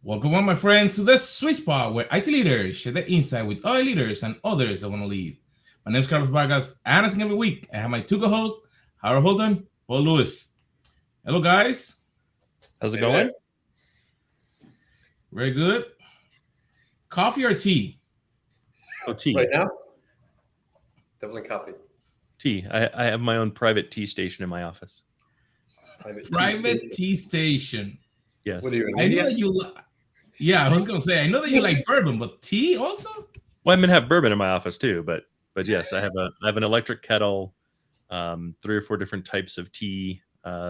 Welcome on, my friends, to the sweet spot where IT leaders share their insight with other leaders and others that want to lead. My name is Carlos Vargas, and as in every week, I have my two co-hosts, Harold Holden, Paul Lewis. Hello, guys. How's it Hey there. going? Very good. Coffee or tea? Oh, tea. Right now? Definitely coffee. Tea. I have my own private tea station in my office. Private station. tea station. Yes. What are you, an I know idiot? that you. Yeah, I was gonna say I know that you like bourbon, but tea also. Well, I'm gonna have bourbon in my office too, but yes, I have an electric kettle, 3 or 4 different types of tea,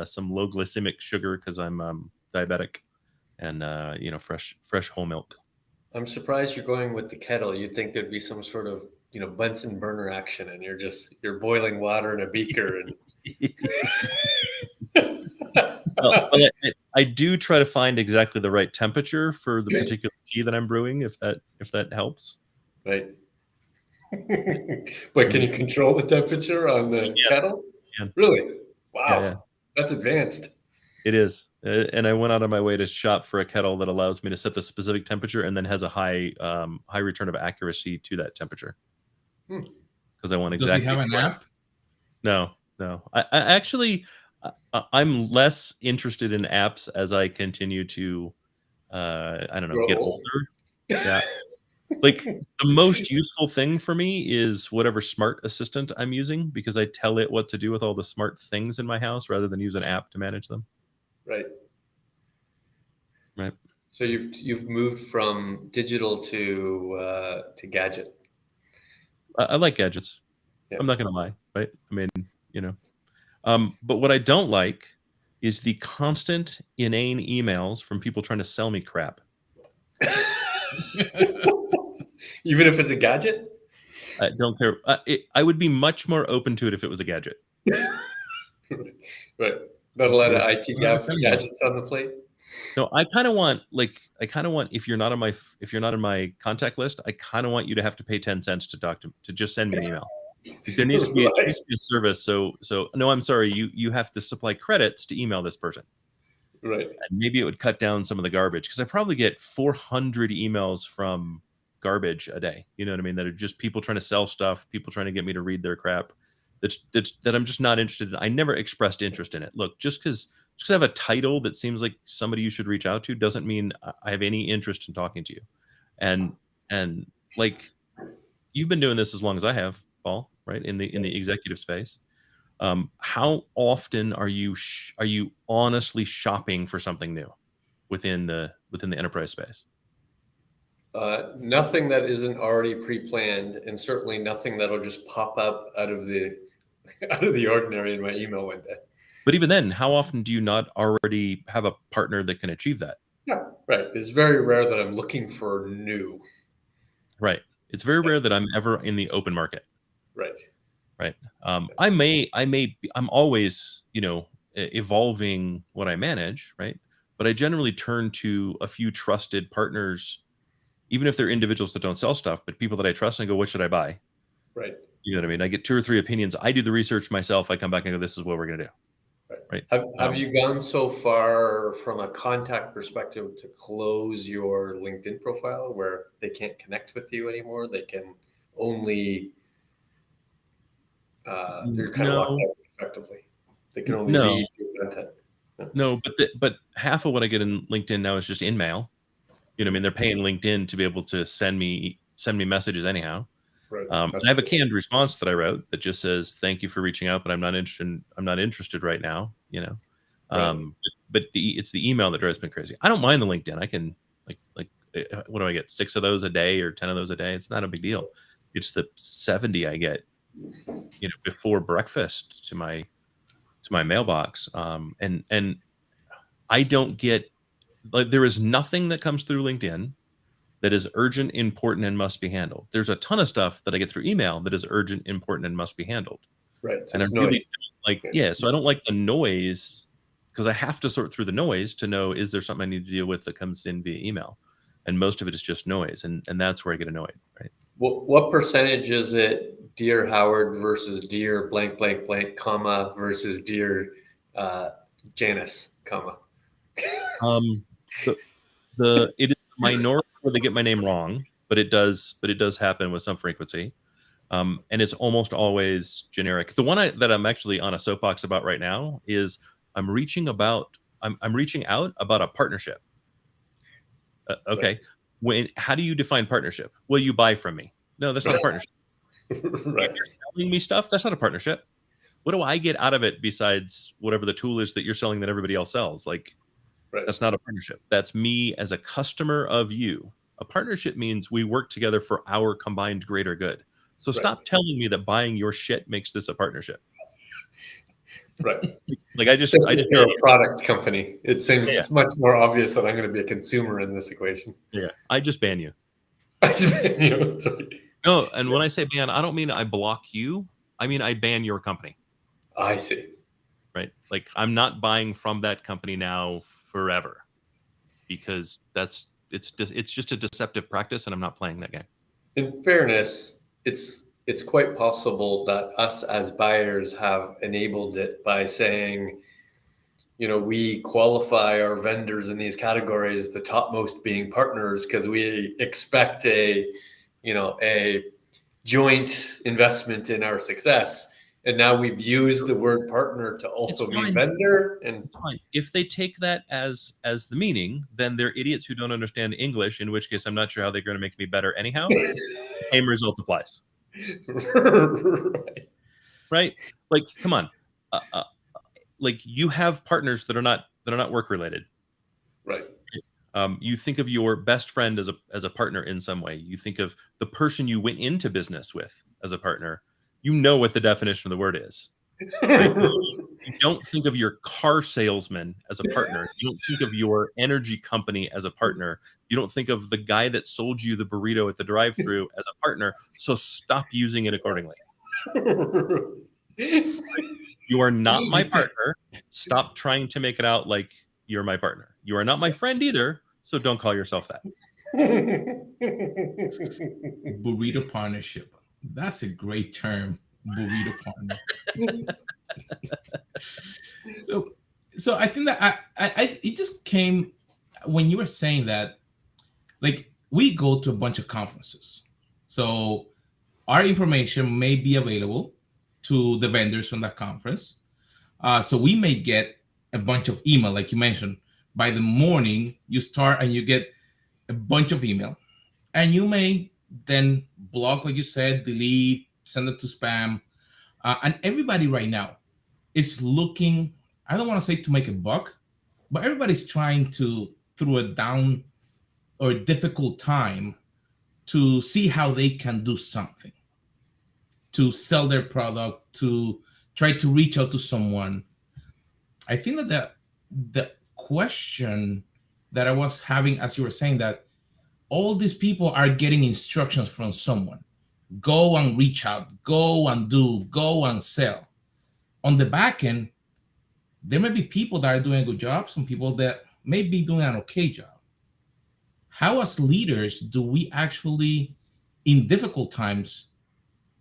some low glycemic sugar because I'm diabetic, and fresh whole milk. I'm surprised you're going with the kettle. You'd think there'd be some sort of, Bunsen burner action, and you're boiling water in a beaker. Well, I do try to find exactly the right temperature for the particular tea that I'm brewing, if that helps. Right. But can you control the temperature on the kettle? Yeah. Really? Wow. Yeah. That's advanced. It is, and I went out of my way to shop for a kettle that allows me to set the specific temperature and then has a high return of accuracy to that temperature. Because I want exactly. Does he have an app? No. I actually, I'm less interested in apps as I continue to, get older. Yeah. Like the most useful thing for me is whatever smart assistant I'm using, because I tell it what to do with all the smart things in my house rather than use an app to manage them. Right. So you've moved from digital to gadget. I like gadgets. Yeah. I'm not gonna lie, right? I mean, but what I don't like is the constant inane emails from people trying to sell me crap. Even if it's a gadget? I don't care. I would be much more open to it if it was a gadget. Right. Not a lot of IT gadgets on the plate. No, I kind of want if you're not in my contact list, I kind of want you to have to pay 10 cents to just send me an email. There needs to be a service. So no, I'm sorry. You have to supply credits to email this person. Right. And maybe it would cut down some of the garbage, because I probably get 400 emails from garbage a day. You know what I mean? That are just people trying to sell stuff, people trying to get me to read their crap. That I'm just not interested in. I never expressed interest in it. Look, just because I have a title that seems like somebody you should reach out to doesn't mean I have any interest in talking to you. And like, you've been doing this as long as I have, Paul, right? In the executive space. How often are you honestly shopping for something new within the enterprise space? Nothing that isn't already pre-planned, and certainly nothing that'll just pop up out of the ordinary in my email window. But even then, how often do you not already have a partner that can achieve that? Yeah, right. It's very rare that I'm looking for new. Right. It's very rare that I'm ever in the open market. Right. Right. I'm always, evolving what I manage, right? But I generally turn to a few trusted partners, even if they're individuals that don't sell stuff, but people that I trust, and go, what should I buy? Right. You know what I mean? I get 2 or 3 opinions. I do the research myself. I come back and go, this is what we're going to do. Right. Have you gone so far from a contact perspective to close your LinkedIn profile where they can't connect with you anymore? They can only, they're kind of locked out effectively. They can only read your content. No, but half of what I get in LinkedIn now is just in mail. You know what I mean? They're paying LinkedIn to be able to send me messages anyhow. Right. I have a canned response that I wrote that just says, "Thank you for reaching out, but I'm not interested right now." Right. But it's the email that drives me crazy. I don't mind the LinkedIn. I can what do I get? 6 of those a day or 10 of those a day? It's not a big deal. It's the 70 I get, before breakfast to my mailbox. And I don't get, there is nothing that comes through LinkedIn that is urgent, important, and must be handled. There's a ton of stuff that I get through email that is urgent, important, and must be handled. Right. So and I really don't so I don't like the noise, because I have to sort through the noise to know, is there something I need to deal with that comes in via email? And most of it is just noise. And that's where I get annoyed, right? What percentage is it, dear Howard versus dear blank, blank, blank, comma, versus dear Janice, comma? The it is a minority where they get my name wrong, but it does happen with some frequency. And it's almost always generic. The one that I'm actually on a soapbox about right now is I'm reaching out about a partnership. Okay. Right. How do you define partnership? Well, you buy from me. No, that's not a partnership. Right. If you're selling me stuff, that's not a partnership. What do I get out of it besides whatever the tool is that you're selling that everybody else sells? Like, Right. that's not a partnership. That's me as a customer of you. A partnership means we work together for our combined greater good. So stop telling me that buying your shit makes this a partnership. Right. Like I just you're a product company. It seems Yeah. it's much more obvious that I'm going to be a consumer in this equation. Yeah. I just ban you. Sorry. No, and when I say ban, I don't mean I block you. I mean I ban your company. I see. Right? Like I'm not buying from that company now forever because it's just a deceptive practice and I'm not playing that game. In fairness, it's quite possible that us as buyers have enabled it by saying, we qualify our vendors in these categories, the topmost being partners, because we expect a joint investment in our success. And now we've used the word partner to also mean vendor. And it's fine. If they take that as the meaning, then they're idiots who don't understand English, in which case I'm not sure how they're going to make me better anyhow. Same result applies. Right? Like, come on. Like you have partners that are not work related. Right. You think of your best friend as a partner in some way. You think of the person you went into business with as a partner. You know what the definition of the word is. Right? You don't think of your car salesman as a partner. You don't think of your energy company as a partner. You don't think of the guy that sold you the burrito at the drive-thru as a partner. So stop using it accordingly. You are not my partner. Stop trying to make it out like you're my partner. You are not my friend either, so don't call yourself that. Burrito partnership. That's a great term. Burrito partner. So I think that I it just came when you were saying that, like we go to a bunch of conferences. So our information may be available to the vendors from that conference. So we may get a bunch of email, like you mentioned. By the morning, you start and you get a bunch of email, and you may then block, like you said, delete, send it to spam, and everybody right now is looking. I don't want to say to make a buck, but everybody's trying to, through a down or a difficult time, to see how they can do something, to sell their product, to try to reach out to someone. I think that the question that I was having as you were saying that all these people are getting instructions from someone. Go and reach out, go and do, go and sell. On the back end, there may be people that are doing a good job, some people that may be doing an okay job. How as leaders do we actually, in difficult times,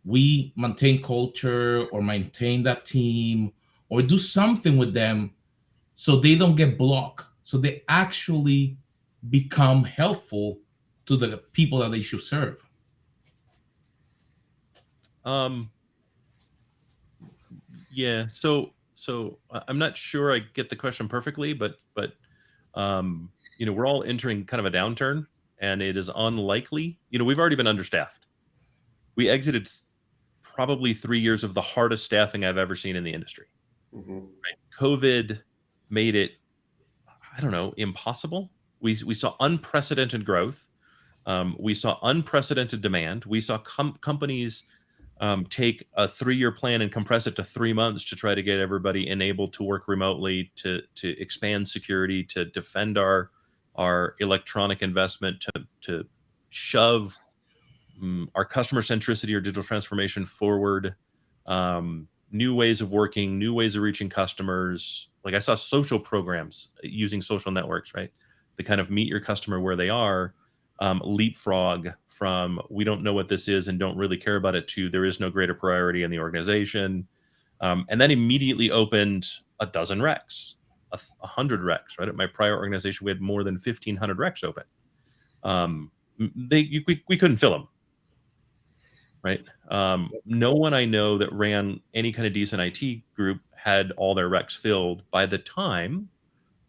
we maintain culture or maintain that team or do something with them so they don't get blocked, so they actually become helpful to the people that they should serve? Yeah. So I'm not sure I get the question perfectly, but we're all entering kind of a downturn, and it is unlikely. We've already been understaffed. We exited probably 3 years of the hardest staffing I've ever seen in the industry. Mm-hmm. Right? COVID made it, I don't know, impossible. We saw unprecedented growth. We saw unprecedented demand. We saw companies take a 3-year plan and compress it to 3 months to try to get everybody enabled to work remotely, to expand security, to defend our electronic investment, to shove our customer centricity or digital transformation forward, new ways of working, new ways of reaching customers. Like I saw social programs using social networks, right? To kind of meet your customer where they are, leapfrog from we don't know what this is and don't really care about it to there is no greater priority in the organization. And then immediately opened a dozen recs. 100 recs, right? At my prior organization, we had more than 1,500 recs open. We couldn't fill them, right? No one I know that ran any kind of decent IT group had all their recs filled by the time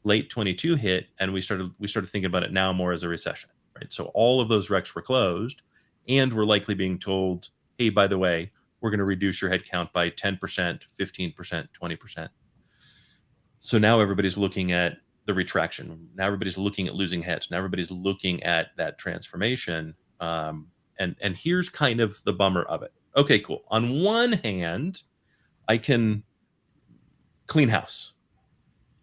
late 22 hit, and we started thinking about it now more as a recession, right? So all of those recs were closed, and we're likely being told, hey, by the way, we're going to reduce your headcount by 10%, 15%, 20%. So now everybody's looking at the retraction. Now everybody's looking at losing heads. Now everybody's looking at that transformation. And here's kind of the bummer of it. Okay, cool. On one hand, I can clean house.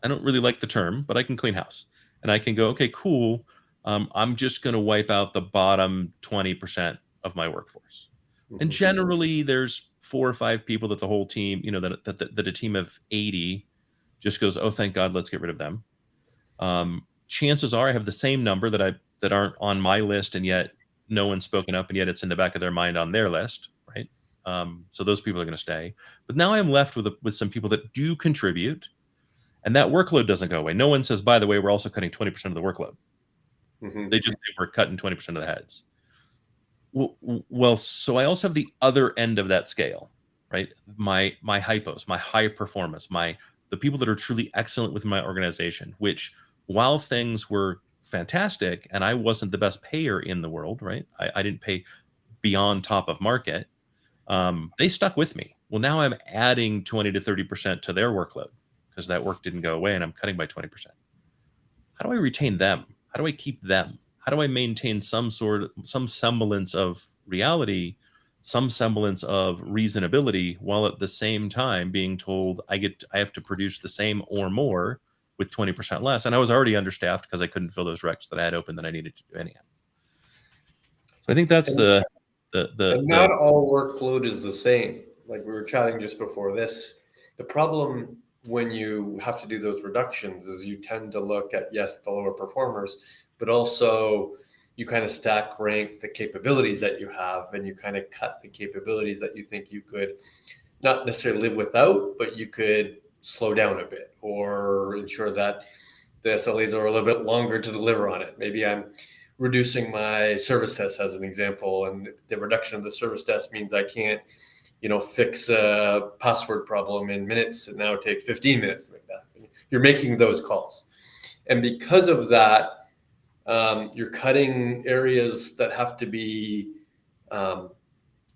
I don't really like the term, but I can clean house. And I can go, okay, cool. I'm just going to wipe out the bottom 20% of my workforce. And generally, there's 4 or 5 people that the whole team, that a team of 80 just goes, oh, thank God, let's get rid of them. Chances are I have the same number that aren't on my list, and yet no one's spoken up, and yet it's in the back of their mind on their list, right? So those people are going to stay. But now I'm left with some people that do contribute, and that workload doesn't go away. No one says, by the way, we're also cutting 20% of the workload. They just say we're cutting 20% of the heads. Well, so I also have the other end of that scale, right? My hypos, my high performers, the people that are truly excellent within my organization, which while things were fantastic and I wasn't the best payer in the world, right? I didn't pay beyond top of market. They stuck with me. Well, now I'm adding 20 to 30% to their workload because that work didn't go away and I'm cutting by 20%. How do I retain them? How do I keep them? How do I maintain some semblance of reality, some semblance of reasonability, while at the same time being told I have to produce the same or more with 20% less? And I was already understaffed because I couldn't fill those recs that I had open that I needed to do anyhow. So I think that's and not all workload is the same. Like we were chatting just before this, the problem when you have to do those reductions is you tend to look at, yes, the lower performers, but also you kind of stack rank the capabilities that you have, and you kind of cut the capabilities that you think you could not necessarily live without, but you could slow down a bit or ensure that the SLAs are a little bit longer to deliver on it. Maybe I'm reducing my service test as an example, and the reduction of the service test means I can't, fix a password problem in minutes, and now it takes 15 minutes to make that. You're making those calls. And because of that, you're cutting areas that have to be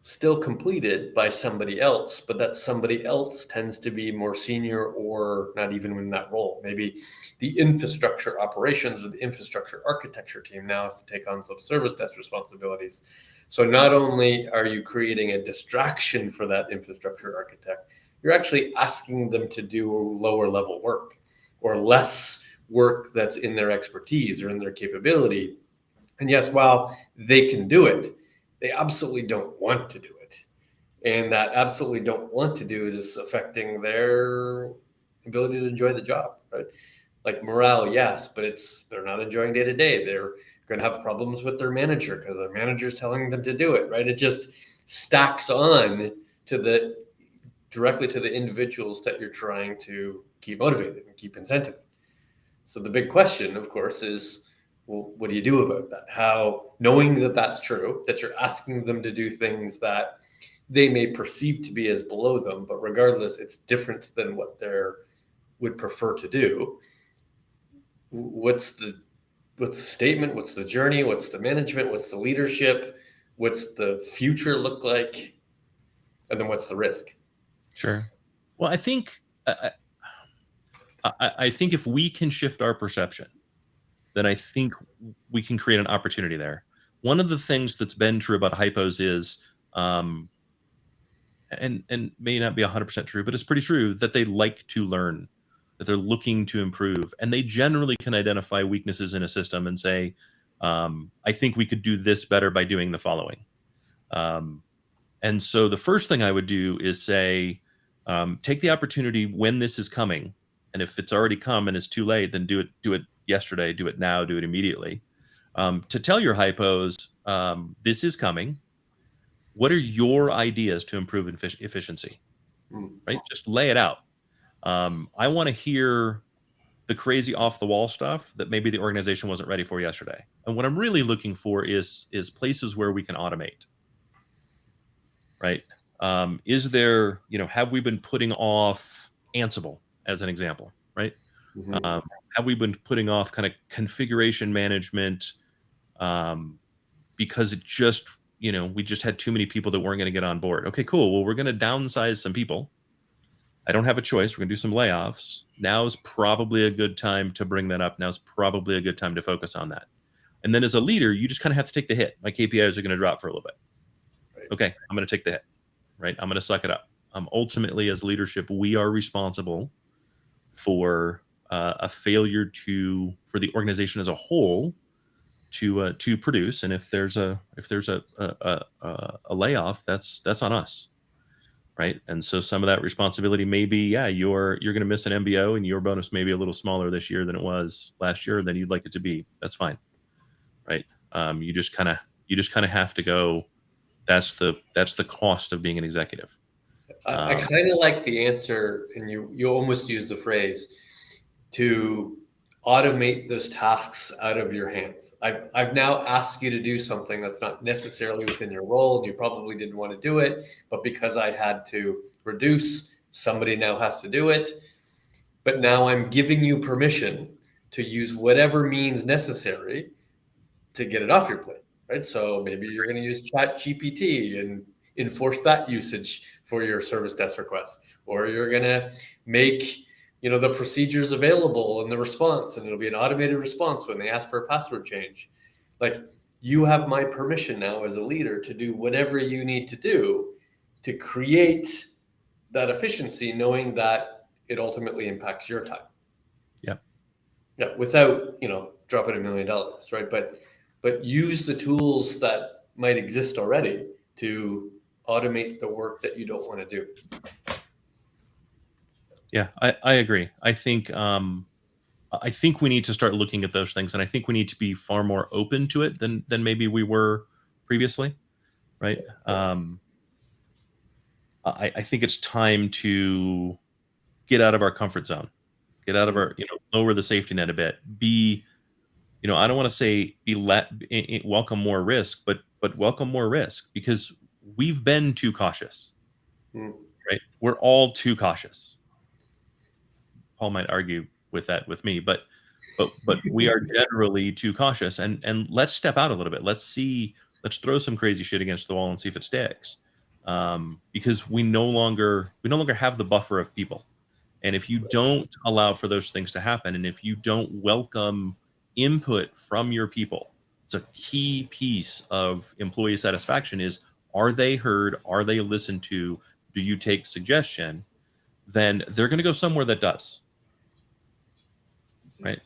still completed by somebody else, but that somebody else tends to be more senior or not even in that role. Maybe the infrastructure operations or the infrastructure architecture team now has to take on some service desk responsibilities. So not only are you creating a distraction for that infrastructure architect, you're actually asking them to do lower level work or less work that's in their expertise or in their capability. And yes, while they can do it, they absolutely don't want to do it. And that absolutely don't want to do it is affecting their ability to enjoy the job, right? Like morale, yes, but they're not enjoying day to day. They're going to have problems with their manager because their manager's telling them to do it, right? It just stacks on directly to the individuals that you're trying to keep motivated and keep incentive. So the big question, of course, is, well, what do you do about that? How, knowing that that's true, that you're asking them to do things that they may perceive to be as below them, but regardless, it's different than what they would prefer to do. What's the statement? What's the journey? What's the management? What's the leadership? What's the future look like? And then what's the risk? Sure. Well, I think if we can shift our perception, then I think we can create an opportunity there. One of the things that's been true about hypos is, and may not be 100% true, but it's pretty true, that they like to learn, that they're looking to improve, and they generally can identify weaknesses in a system and say, I think we could do this better by doing the following. And so the first thing I would do is say, take the opportunity when this is coming, and if it's already come and it's too late, then do it yesterday, do it now, do it immediately. To tell your hypos, this is coming. What are your ideas to improve efficiency? Right? Just lay it out. I want to hear the crazy off the wall stuff that maybe the organization wasn't ready for yesterday. And what I'm really looking for is places where we can automate, right? Is there, have we been putting off Ansible as an example, right? Mhm. Have we been putting off kind of configuration management because it just, we just had too many people that weren't going to get on board? Okay, cool. Well, we're going to downsize some people. I don't have a choice. We're going to do some layoffs. Now's probably a good time to bring that up. Now's probably a good time to focus on that. And then as a leader, you just kind of have to take the hit. My KPIs are going to drop for a little bit. Right. Okay, I'm going to take the hit, right? I'm going to suck it up. Ultimately, as leadership, we are responsible for a failure for the organization as a whole to produce. And if there's a layoff, that's on us. Right. And so some of that responsibility may be, you're going to miss an MBO and your bonus may be a little smaller this year than it was last year than you'd like it to be. That's fine. Right. You just kind of have to go. That's the cost of being an executive. I kind of like the answer, and you almost use the phrase to automate those tasks out of your hands. I've now asked you to do something that's not necessarily within your role, and you probably didn't want to do it, but because I had to reduce, somebody now has to do it. But now I'm giving you permission to use whatever means necessary to get it off your plate, right? So maybe you're going to use ChatGPT and enforce that usage for your service desk requests, or you're going to make the procedures available in the response, and it'll be an automated response when they ask for a password change. Like, you have my permission now as a leader to do whatever you need to do to create that efficiency, knowing that it ultimately impacts your time. Yeah, without dropping $1 million, right? But use the tools that might exist already to automate the work that you don't want to do. Yeah, I agree. I think we need to start looking at those things, and I think we need to be far more open to it than maybe we were previously, right? I think it's time to get out of our comfort zone, get out of our, lower the safety net a bit. I don't want to say welcome more risk, but welcome more risk, because we've been too cautious, right? We're all too cautious. Paul might argue with that with me, but we are generally too cautious, and let's step out a little bit. Let's throw some crazy shit against the wall and see if it sticks. Because we no longer have the buffer of people. And if you don't allow for those things to happen, and if you don't welcome input from your people, it's a key piece of employee satisfaction is, are they heard? Are they listened to? Do you take suggestion? Then they're going to go somewhere that does. Right.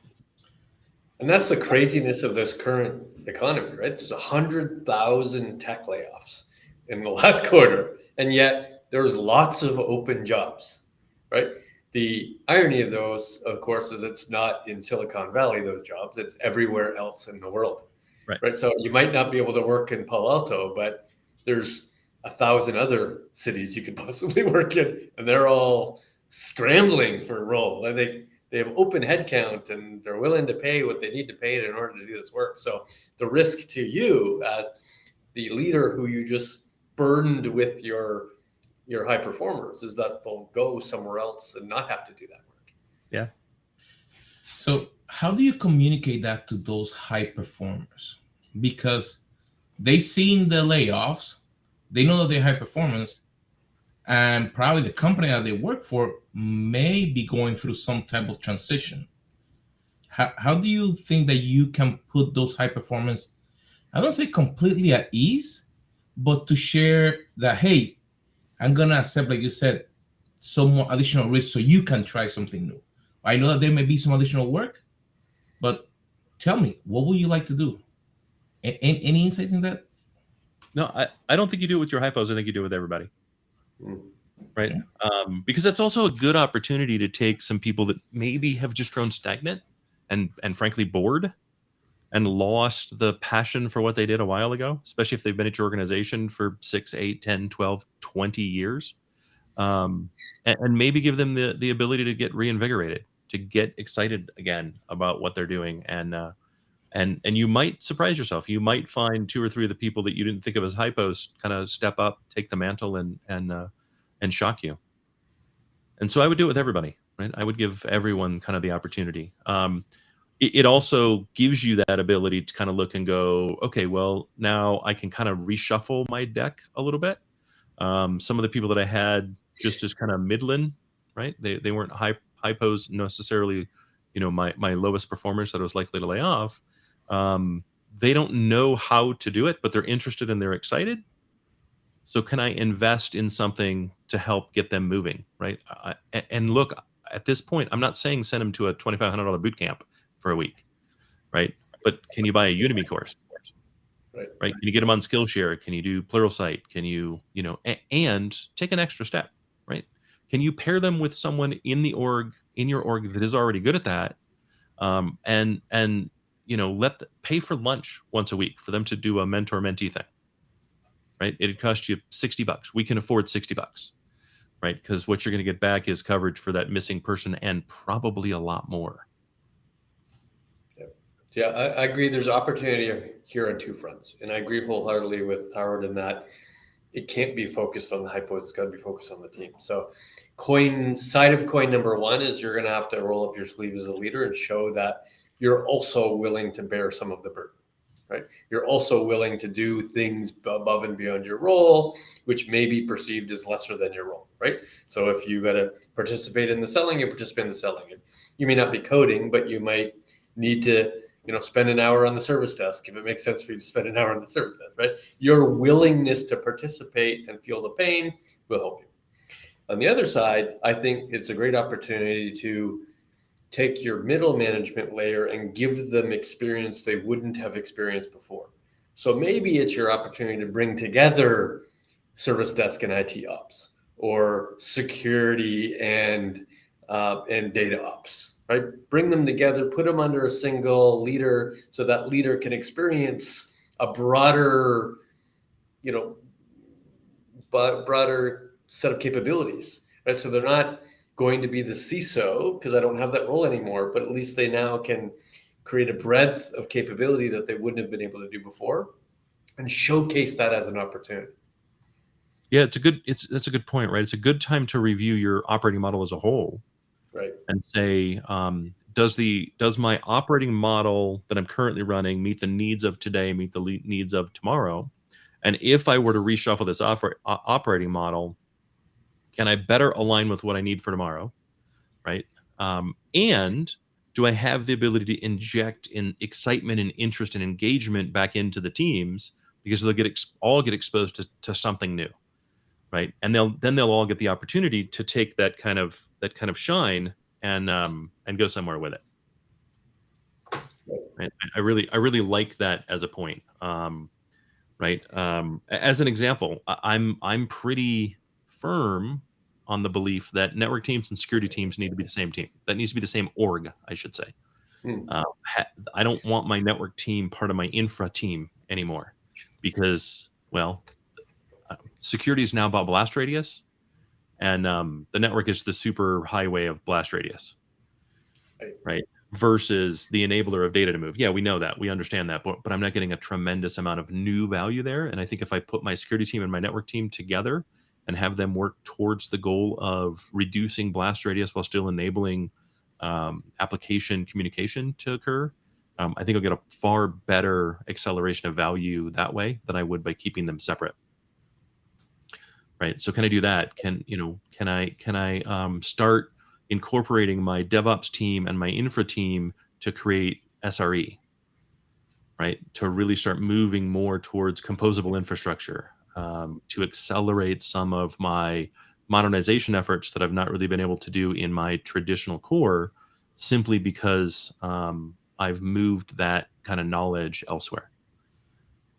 And that's the craziness of this current economy, right? There's 100,000 tech layoffs in the last quarter, and yet there's lots of open jobs, right? The irony of those, of course, is it's not in Silicon Valley, those jobs, it's everywhere else in the world, right? So you might not be able to work in Palo Alto, but there's 1,000 other cities you could possibly work in, and they're all scrambling for a role. And they have open headcount, and they're willing to pay what they need to pay in order to do this work. So the risk to you as the leader who you just burdened with your high performers is that they'll go somewhere else and not have to do that work. Yeah. So how do you communicate that to those high performers? Because they seen the layoffs, they know that they're high performance, and probably the company that they work for may be going through some type of transition. How do you think that you can put those high performance, I don't say completely at ease, but to share that, hey, I'm going to accept, like you said, some more additional risk so you can try something new. I know that there may be some additional work, but tell me, what would you like to do? Any insight in that? No, I don't think you do it with your hypos. I think you do it with everybody. Right. Okay. Because that's also a good opportunity to take some people that maybe have just grown stagnant and frankly bored and lost the passion for what they did a while ago, especially if they've been at your organization for 6, 8, 10, 12, 20 years. And maybe give them the ability to get reinvigorated. to get excited again about what they're doing. And you might surprise yourself. You might find 2 or 3 of the people that you didn't think of as hypos kind of step up, take the mantle, and shock you. And so I would do it with everybody, right? I would give everyone kind of the opportunity. It also gives you that ability to kind of look and go, okay, well, now I can kind of reshuffle my deck a little bit. Some of the people that I had just as kind of midland, right? They weren't hypos necessarily, my lowest performers that I was likely to lay off. They don't know how to do it, but they're interested and they're excited. So can I invest in something to help get them moving, right? And look, at this point, I'm not saying send them to a $2,500 boot camp for a week, right? But can you buy a Udemy course? Right? Can you get them on Skillshare? Can you do Pluralsight? Can you, and take an extra step, right? Can you pair them with someone in your org that is already good at that, and pay for lunch once a week for them to do a mentor-mentee thing, right? It'd cost you $60. We can afford $60, right? Because what you're going to get back is coverage for that missing person and probably a lot more. Yeah, I agree. There's opportunity here on 2 fronts. And I agree wholeheartedly with Howard in that it can't be focused on the hypos. It's got to be focused on the team. So side of coin number 1 is you're going to have to roll up your sleeves as a leader and show that you're also willing to bear some of the burden, right? You're also willing to do things above and beyond your role, which may be perceived as lesser than your role, right? So if you got to participate in the selling, you participate in the selling. You may not be coding, but you might need to spend an hour on the service desk if it makes sense for you to spend an hour on the service desk, right? Your willingness to participate and feel the pain will help you. On the other side, I think it's a great opportunity to take your middle management layer and give them experience they wouldn't have experienced before. So maybe it's your opportunity to bring together service desk and IT ops, or security and data ops. Right? Bring them together, put them under a single leader so that leader can experience a broader set of capabilities, right? So they're not going to be the CISO because I don't have that role anymore, but at least they now can create a breadth of capability that they wouldn't have been able to do before and showcase that as an opportunity. Yeah, that's a good point, right? It's a good time to review your operating model as a whole. Right. And say, does my operating model that I'm currently running meet the needs of today, meet the needs of tomorrow? And if I were to reshuffle this operating model, can I better align with what I need for tomorrow, right? And do I have the ability to inject in excitement and interest and engagement back into the teams, because they'll all get exposed to something new, right? And they'll all get the opportunity to take that kind of shine and go somewhere with it. Right? I really like that as a point, right? As an example, I'm pretty firm on the belief that network teams and security teams need to be the same team. That needs to be the same org, I should say. I don't want my network team part of my infra team anymore, because, well, security is now about blast radius, and the network is the super highway of blast radius, right? Versus the enabler of data to move. Yeah, we know that. We understand that. But I'm not getting a tremendous amount of new value there. And I think if I put my security team and my network team together and have them work towards the goal of reducing blast radius while still enabling application communication to occur, I think I'll get a far better acceleration of value that way than I would by keeping them separate. Right. So can I do that? Can I start incorporating my DevOps team and my infra team to create SRE, right? To really start moving more towards composable infrastructure, to accelerate some of my modernization efforts that I've not really been able to do in my traditional core, simply because I've moved that kind of knowledge elsewhere.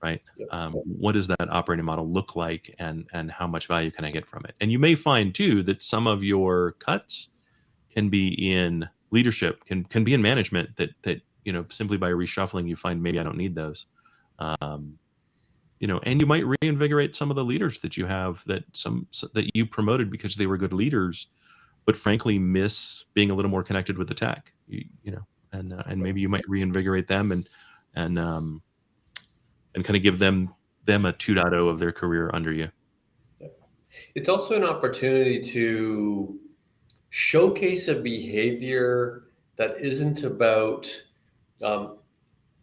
Right? What does that operating model look like, and how much value can I get from it? And you may find too that some of your cuts can be in leadership, can be in management, that simply by reshuffling you find maybe I don't need those. And you might reinvigorate some of the leaders that you have, that you promoted because they were good leaders, but frankly miss being a little more connected with the tech, and maybe you might reinvigorate them and kind of give them a 2.0 of their career under you. It's also an opportunity to showcase a behavior that isn't about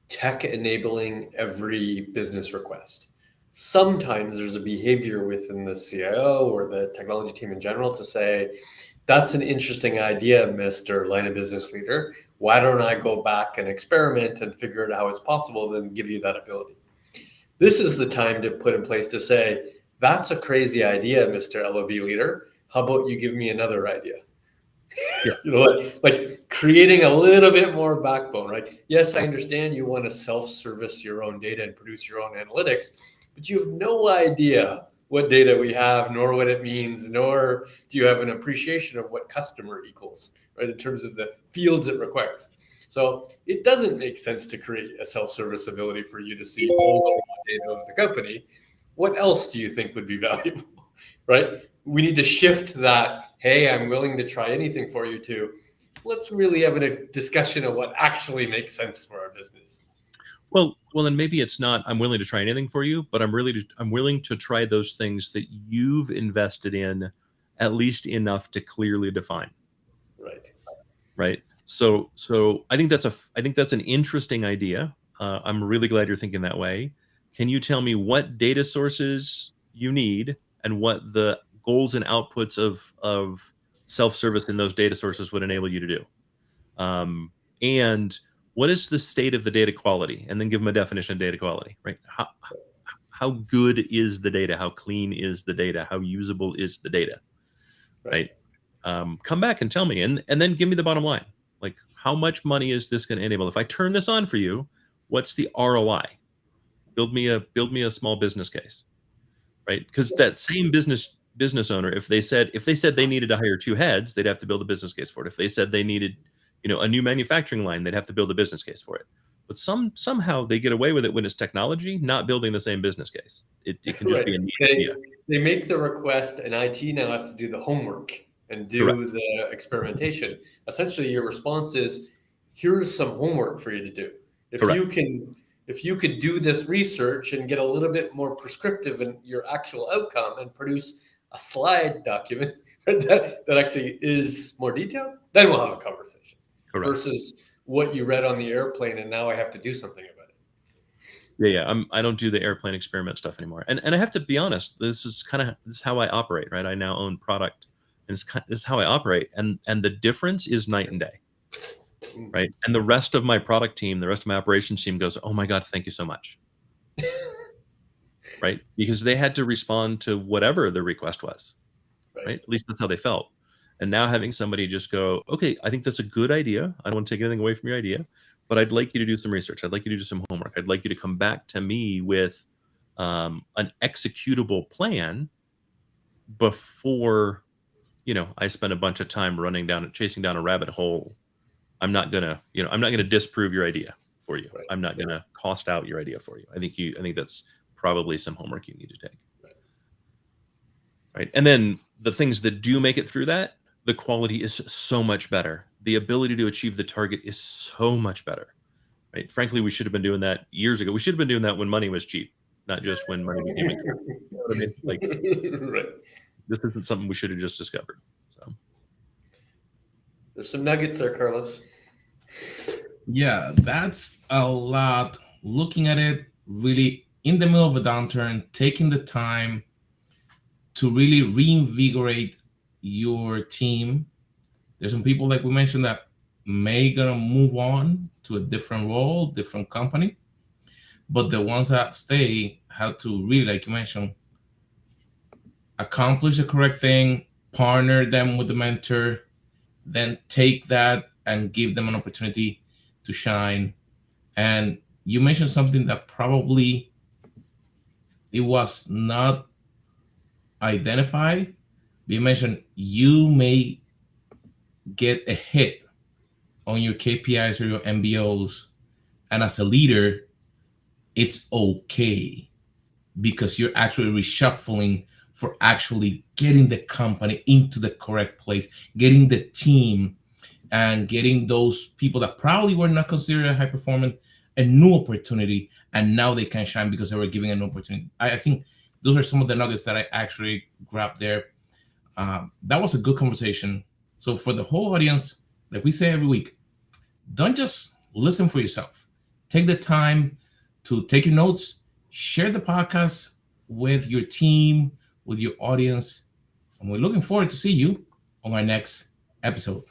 tech enabling every business request. Sometimes there's a behavior within the CIO or the technology team in general to say, that's an interesting idea, Mr. Line of Business Leader. Why don't I go back and experiment and figure out how it's possible, then give you that ability. This is the time to put in place to say, that's a crazy idea, Mr. LOB Leader. How about you give me another idea? Yeah. Like creating a little bit more backbone, right? Yes, I understand you want to self-service your own data and produce your own analytics, but you have no idea what data we have, nor what it means, nor do you have an appreciation of what customer equals, right? In terms of the fields it requires. So it doesn't make sense to create a self-service ability for you to see all the data of the company. What else do you think would be valuable, right? We need to shift that, hey, I'm willing to try anything for you, to let's really have a discussion of what actually makes sense for our business. Well, then maybe it's not I'm willing to try anything for you, but I'm willing to try those things that you've invested in at least enough to clearly define. Right. So I think that's an interesting idea. I'm really glad you're thinking that way. Can you tell me what data sources you need and what the goals and outputs of self-service in those data sources would enable you to do? And what is the state of the data quality? And then give them a definition of data quality, right? How good is the data? How clean is the data? How usable is the data? Right. Come back and tell me, and then give me the bottom line. Like, how much money is this going to enable? If I turn this on for you, what's the ROI? Build me a small business case, right? Because that same business owner, if they said they needed to hire 2 heads, they'd have to build a business case for it. If they said they needed, a new manufacturing line, they'd have to build a business case for it. But somehow they get away with it when it's technology, not building the same business case. It can just be a neat idea. They make the request, and IT now has to do the homework and do Correct. the experimentation. Essentially, your response is, here's some homework for you to do. If you could do this research and get a little bit more prescriptive in your actual outcome and produce a slide document that actually is more detailed, then we'll have a conversation. Correct. Versus what you read on the airplane and now I have to do something about it. Yeah. I don't do the airplane experiment stuff anymore. And I have to be honest, this is how I operate, right? I now own product, and this is how I operate. And the difference is night and day, right? And the rest of my product team, the rest of my operations team goes, oh my God, thank you so much. Right? Because they had to respond to whatever the request was, right? At least that's how they felt. And now having somebody just go, okay, I think that's a good idea. I don't want to take anything away from your idea, but I'd like you to do some research. I'd like you to do some homework. I'd like you to come back to me with an executable plan before, I spend a bunch of time chasing down a rabbit hole. I'm not gonna disprove your idea for you. Right. I'm not gonna cost out your idea for you. I think that's probably some homework you need to take. Right. And then the things that do make it through that, the quality is so much better. The ability to achieve the target is so much better. Right. Frankly, we should have been doing that years ago. We should have been doing that when money was cheap, not just when money became expensive. You know what I mean? Like, right. This isn't something we should have just discovered. So there's some nuggets there, Carlos. Yeah, that's a lot. Looking at it really in the middle of a downturn, taking the time to really reinvigorate your team. There's some people, like we mentioned, that may gonna move on to a different role, different company, but the ones that stay have to really, like you mentioned, accomplish the correct thing, partner them with the mentor, then take that and give them an opportunity to shine. And you mentioned something that probably it was not identified. You mentioned you may get a hit on your KPIs or your MBOs, and as a leader, it's okay because you're actually reshuffling for actually getting the company into the correct place, getting the team and getting those people that probably were not considered high performing a new opportunity, and now they can shine because they were giving an opportunity. I think those are some of the nuggets that I actually grabbed there. That was a good conversation. So for the whole audience, like we say every week, don't just listen for yourself. Take the time to take your notes, share the podcast with your team, with your audience, and we're looking forward to see you on our next episode.